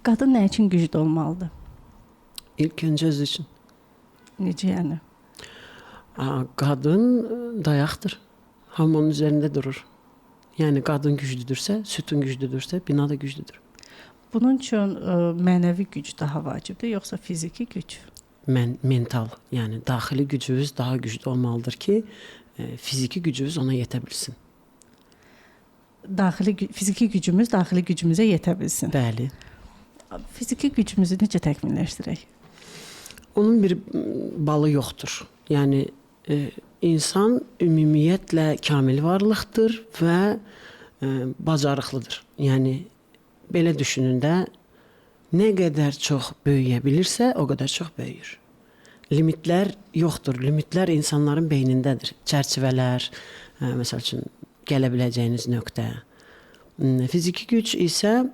Qadın nə üçün güclü olmalıdır? İlk önce öz için. Necə yəni? Kadın dayaqdır. Hamının üzerinde durur. Yani kadın güçlüdürse, sütun güçlüdürse bina da güçlüdür. Bunun üçün mənəvi güc daha vacibdir, yoxsa fiziki güc? Mental, yani daxili gücümüz daha güçlü olmalıdır ki fiziki gücümüz ona yetebilsin. Fiziki gücümüz daxili gücümüzə yetə bilsin. Bəli. Fiziki gücümüzü necə təkmilləşdirək? Onun bir balı yoktur. Yani insan ümumiyyətlə kamil varlıqdır və bacarıqlıdır. Yəni belə düşünün də nə qədər çox böyüyə bilirsə, o qədər çox böyüyür. Limitlər yoxdur. Limitlər insanların beynindədir. Çərçivələr, məsəl üçün gələ biləcəyiniz nöqtə. Fiziki güc isə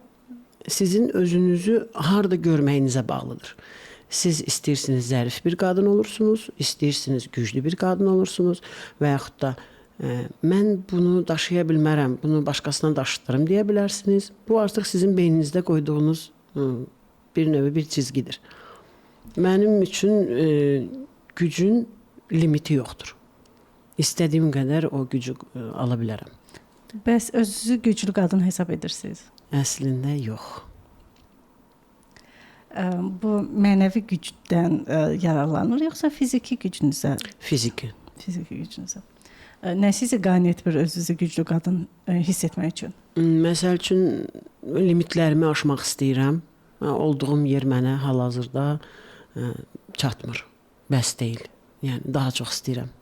sizin özünüzü harda görməyinizə bağlıdır. Siz istəyirsiniz zərif bir qadın olursunuz, istəyirsiniz güclü bir qadın olursunuz və yaxud da mən bunu daşıya bilmərəm, bunu başqasına daşıtırım deyə bilərsiniz. Bu artıq sizin beyninizdə qoyduğunuz bir növ bir çizgidir. Mənim üçün gücün limiti yoxdur. İstədiyim qədər o gücü ala bilərəm. Bəs özünüzü güclü qadın hesab edirsiniz? Əslində yox. Bu mənəvi gücdən yararlanır, yoxsa fiziki gücünüzə? Fiziki. Fiziki gücünüzə. Nə sizi qane etmir özünüzü güclü qadın hiss etmək üçün? Məsəl üçün limitlərimi aşmaq istəyirəm. Olduğum yer mənə hal-hazırda çatmır. Bəs deyil. Yəni daha çox istəyirəm.